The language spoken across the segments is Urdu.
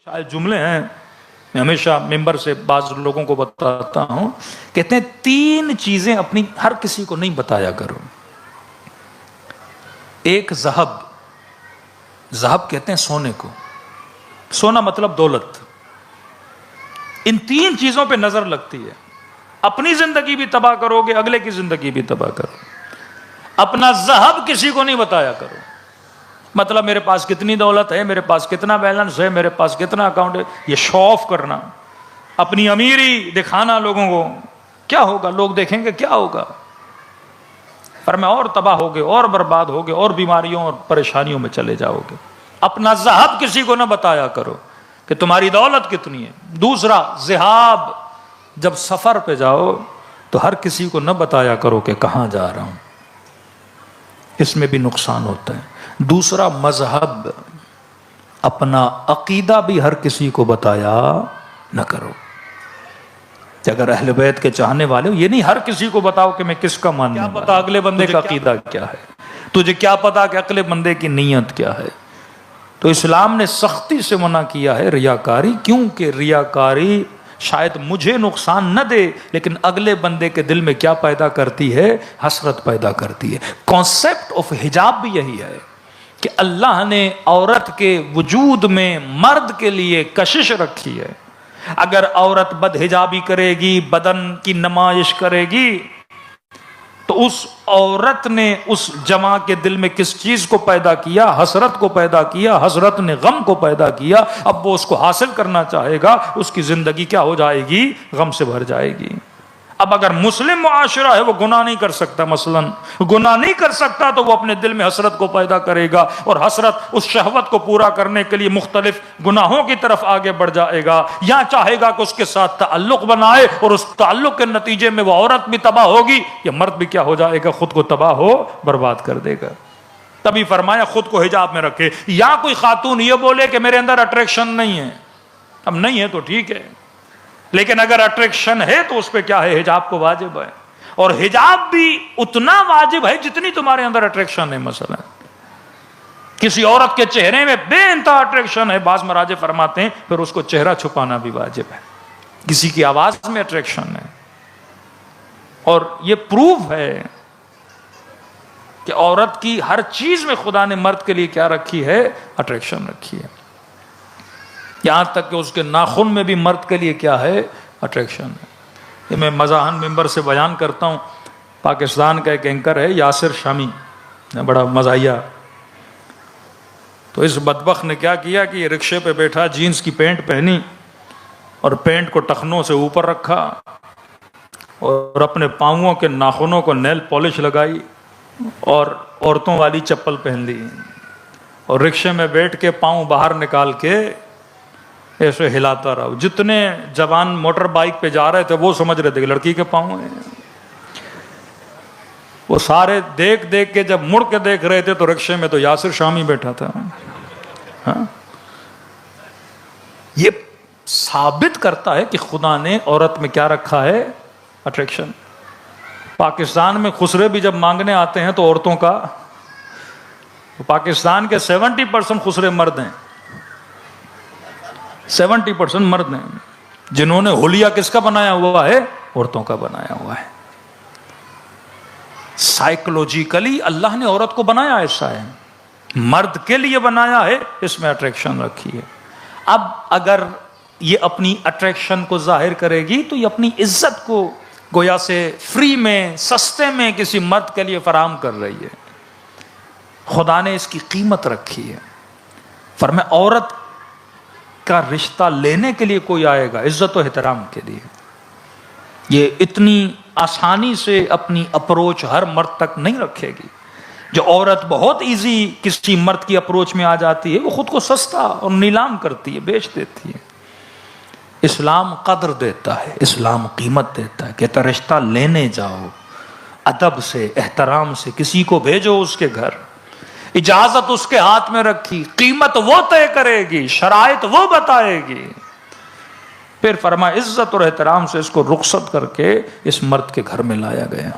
شاید جملے ہیں، میں ہمیشہ ممبر سے بعض لوگوں کو بتاتا ہوں، کہتے ہیں 3 چیزیں اپنی ہر کسی کو نہیں بتایا کرو۔ ایک ذہب کہتے ہیں سونے کو، سونا مطلب دولت۔ ان 3 چیزوں پہ نظر لگتی ہے، اپنی زندگی بھی تباہ کرو گے، اگلے کی زندگی بھی تباہ کرو۔ اپنا ذہب کسی کو نہیں بتایا کرو، مطلب میرے پاس کتنی دولت ہے، میرے پاس کتنا بیلنس ہے، میرے پاس کتنا اکاؤنٹ ہے، یہ شو آف کرنا، اپنی امیری دکھانا لوگوں کو، کیا ہوگا؟ لوگ دیکھیں گے کیا ہوگا؟ فرمایا اور تباہ ہوگے، اور برباد ہوگے، اور بیماریوں اور پریشانیوں میں چلے جاؤ گے۔ اپنا ذہب کسی کو نہ بتایا کرو کہ تمہاری دولت کتنی ہے۔ دوسرا ذہاب، جب سفر پہ جاؤ تو ہر کسی کو نہ بتایا کرو کہ کہاں جا رہا ہوں، اس میں بھی نقصان ہوتا ہے۔ دوسرا مذہب، اپنا عقیدہ بھی ہر کسی کو بتایا نہ کرو۔ کہ اگر اہل بیت کے چاہنے والے ہو، یہ نہیں ہر کسی کو بتاؤ کہ میں کس کا ماننے والا ہوں، کیا پتا اگلے بندے کا عقیدہ کیا ہے، تجھے کیا پتا کہ اگلے بندے کی نیت کیا ہے۔ تو اسلام نے سختی سے منع کیا ہے ریاکاری، کیونکہ ریاکاری شاید مجھے نقصان نہ دے لیکن اگلے بندے کے دل میں کیا پیدا کرتی ہے؟ حسرت پیدا کرتی ہے۔ کانسیپٹ آف حجاب بھی یہی ہے کہ اللہ نے عورت کے وجود میں مرد کے لیے کشش رکھی ہے۔ اگر عورت بد حجابی کرے گی، بدن کی نمائش کرے گی، تو اس عورت نے اس جماع کے دل میں کس چیز کو پیدا کیا؟ حسرت کو پیدا کیا، حسرت نے غم کو پیدا کیا۔ اب وہ اس کو حاصل کرنا چاہے گا، اس کی زندگی کیا ہو جائے گی؟ غم سے بھر جائے گی۔ اب اگر مسلم معاشرہ ہے، وہ گناہ نہیں کر سکتا، مثلا گناہ نہیں کر سکتا، تو وہ اپنے دل میں حسرت کو پیدا کرے گا، اور حسرت اس شہوت کو پورا کرنے کے لیے مختلف گناہوں کی طرف آگے بڑھ جائے گا، یا چاہے گا کہ اس کے ساتھ تعلق بنائے، اور اس تعلق کے نتیجے میں وہ عورت بھی تباہ ہوگی، یا مرد بھی کیا ہو جائے گا؟ خود کو تباہ ہو برباد کر دے گا۔ تبھی فرمایا خود کو حجاب میں رکھے۔ یا کوئی خاتون یہ بولے کہ میرے اندر اٹریکشن نہیں ہے، اب نہیں ہے تو ٹھیک ہے، لیکن اگر اٹریکشن ہے تو اس پہ کیا ہے؟ حجاب کو واجب ہے، اور حجاب بھی اتنا واجب ہے جتنی تمہارے اندر اٹریکشن ہے۔ مثلا کسی عورت کے چہرے میں بے انتہا اٹریکشن ہے، بعض مراجع فرماتے ہیں پھر اس کو چہرہ چھپانا بھی واجب ہے۔ کسی کی آواز میں اٹریکشن ہے، اور یہ پروف ہے کہ عورت کی ہر چیز میں خدا نے مرد کے لیے کیا رکھی ہے؟ اٹریکشن رکھی ہے۔ یہاں تک کہ اس کے ناخن میں بھی مرد کے لیے کیا ہے؟ اٹریکشن ہے۔ یہ میں مزاحن ممبر سے بیان کرتا ہوں، پاکستان کا ایک اینکر ہے یاسر شامی، بڑا مزاحیہ۔ تو اس بدبخت نے کیا کیا کہ یہ رکشے پہ بیٹھا، جینز کی پینٹ پہنی، اور پینٹ کو ٹخنوں سے اوپر رکھا، اور اپنے پاؤں کے ناخنوں کو نیل پالش لگائی، اور عورتوں والی چپل پہن لی، اور رکشے میں بیٹھ کے پاؤں باہر نکال کے ایسے ہلاتا رہا۔ جتنے جوان موٹر بائک پہ جا رہے تھے وہ سمجھ رہے تھے کہ لڑکی کے پاؤں ہیں، وہ سارے دیکھ دیکھ کے جب مڑ کے دیکھ رہے تھے تو رکشے میں تو یاسر شامی بیٹھا تھا۔ ہاں، یہ ثابت کرتا ہے کہ خدا نے عورت میں کیا رکھا ہے؟ اٹریکشن۔ پاکستان میں خسرے بھی جب مانگنے آتے ہیں تو عورتوں کا، پاکستان کے 70% خسرے مرد ہیں، 70% مرد ہیں، جنہوں نے حلیہ کس کا بنایا ہوا ہے؟ عورتوں کا بنایا ہوا ہے۔ سائیکولوجیکلی اللہ نے عورت کو بنایا ایسا ہے، مرد کے لیے بنایا ہے، اس میں اٹریکشن رکھی ہے۔ اب اگر یہ اپنی اٹریکشن کو ظاہر کرے گی تو یہ اپنی عزت کو گویا سے فری میں، سستے میں کسی مرد کے لیے فراہم کر رہی ہے۔ خدا نے اس کی قیمت رکھی ہے۔ فرمایا عورت کا رشتہ لینے کے لیے کوئی آئے گا عزت و احترام کے لیے، یہ اتنی آسانی سے اپنی اپروچ ہر مرد تک نہیں رکھے گی۔ جو عورت بہت ایزی کسی مرد کی اپروچ میں آ جاتی ہے، وہ خود کو سستا اور نیلام کرتی ہے، بیچ دیتی ہے۔ اسلام قدر دیتا ہے، اسلام قیمت دیتا ہے، کہتا رشتہ لینے جاؤ، ادب سے، احترام سے، کسی کو بھیجو اس کے گھر، اجازت اس کے ہاتھ میں رکھی، قیمت وہ طے کرے گی، شرائط وہ بتائے گی۔ پھر فرمایا عزت اور احترام سے اس کو رخصت کر کے اس مرد کے گھر میں لایا گیا۔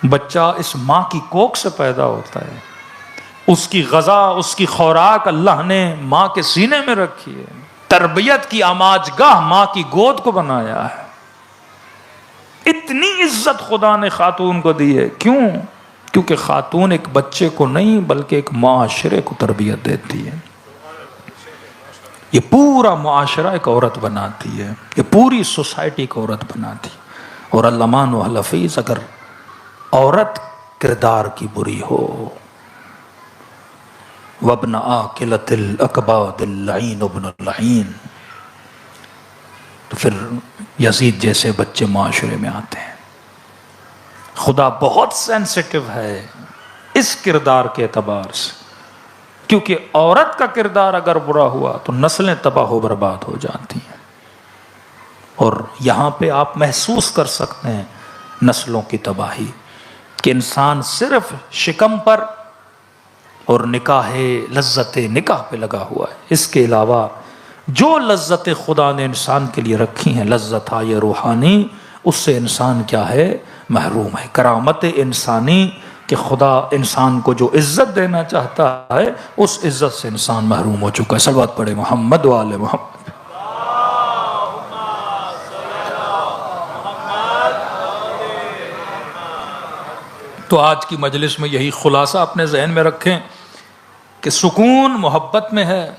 بچہ اس ماں کی کوکھ سے پیدا ہوتا ہے، اس کی غذا، اس کی خوراک اللہ نے ماں کے سینے میں رکھی ہے، تربیت کی آماجگاہ ماں کی گود کو بنایا ہے۔ اتنی عزت خدا نے خاتون کو دی ہے، کیوں؟ کیونکہ خاتون ایک بچے کو نہیں بلکہ ایک معاشرے کو تربیت دیتی ہے۔ یہ پورا معاشرہ ایک عورت بناتی ہے، یہ پوری سوسائٹی ایک عورت بناتی ہے۔ اور علمان و حلفیظ، اگر عورت کردار کی بری ہو، وَابْنَ آكِلَةِ الْأَكْبَادِ اللَّعِينُ ابْنُ اللَّعِينُ، تو پھر یزید جیسے بچے معاشرے میں آتے ہیں۔ خدا بہت سینسٹیو ہے اس کردار کے اعتبار سے، کیونکہ عورت کا کردار اگر برا ہوا تو نسلیں تباہ و برباد ہو جاتی ہیں۔ اور یہاں پہ آپ محسوس کر سکتے ہیں نسلوں کی تباہی، کہ انسان صرف شکم پر اور نکاح لذت نکاح پہ لگا ہوا ہے، اس کے علاوہ جو لذت خدا نے انسان کے لیے رکھی ہیں، لذت یہ روحانی، اس سے انسان کیا ہے؟ محروم ہے۔ کرامت انسانی کہ خدا انسان کو جو عزت دینا چاہتا ہے اس عزت سے انسان محروم ہو چکا ہے۔ صلوات پڑھے محمد و آل محمد۔ تو آج کی مجلس میں یہی خلاصہ اپنے ذہن میں رکھیں کہ سکون محبت میں ہے۔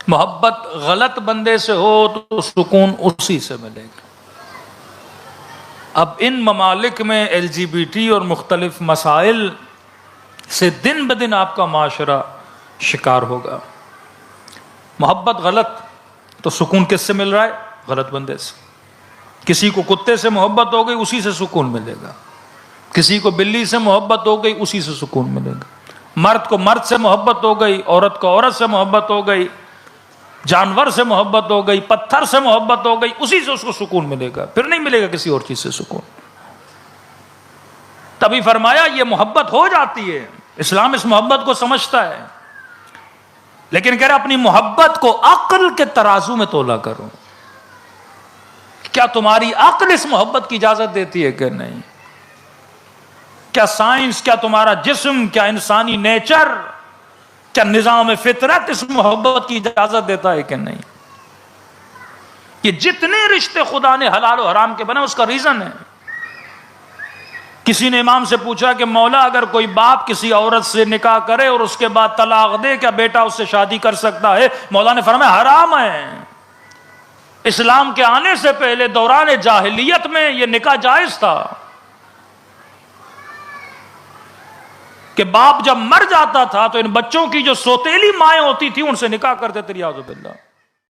محبت غلط بندے سے ہو تو سکون اسی سے ملے گا۔ اب ان ممالک میں LGBT اور مختلف مسائل سے دن بدن آپ کا معاشرہ شکار ہوگا۔ محبت غلط تو سکون کس سے مل رہا ہے؟ غلط بندے سے۔ کسی کو کتے سے محبت ہو گئی، اسی سے سکون ملے گا۔ کسی کو بلی سے محبت ہو گئی، اسی سے سکون ملے گا۔ مرد کو مرد سے محبت ہو گئی، عورت کو عورت سے محبت ہو گئی، جانور سے محبت ہو گئی، پتھر سے محبت ہو گئی، اسی سے اس کو سکون ملے گا، پھر نہیں ملے گا کسی اور چیز سے سکون۔ تبھی فرمایا یہ محبت ہو جاتی ہے، اسلام اس محبت کو سمجھتا ہے، لیکن کہہ رہا اپنی محبت کو عقل کے ترازو میں تولا کرو۔ کیا تمہاری عقل اس محبت کی اجازت دیتی ہے کہ نہیں؟ کیا سائنس، کیا تمہارا جسم، کیا انسانی نیچر، کیا نظام فطرت اس محبت کی اجازت دیتا ہے کہ نہیں؟ کہ جتنے رشتے خدا نے حلال و حرام کے بنا اس کا ریزن ہے۔ کسی نے امام سے پوچھا کہ مولا اگر کوئی باپ کسی عورت سے نکاح کرے اور اس کے بعد طلاق دے، کیا بیٹا اس سے شادی کر سکتا ہے؟ مولا نے فرمایا حرام ہے۔ اسلام کے آنے سے پہلے دوران جاہلیت میں یہ نکاح جائز تھا کہ باپ جب مر جاتا تھا تو ان بچوں کی جو سوتیلی مائیں ہوتی تھی ان سے نکاح کرتے تھے، اعوذ باللہ۔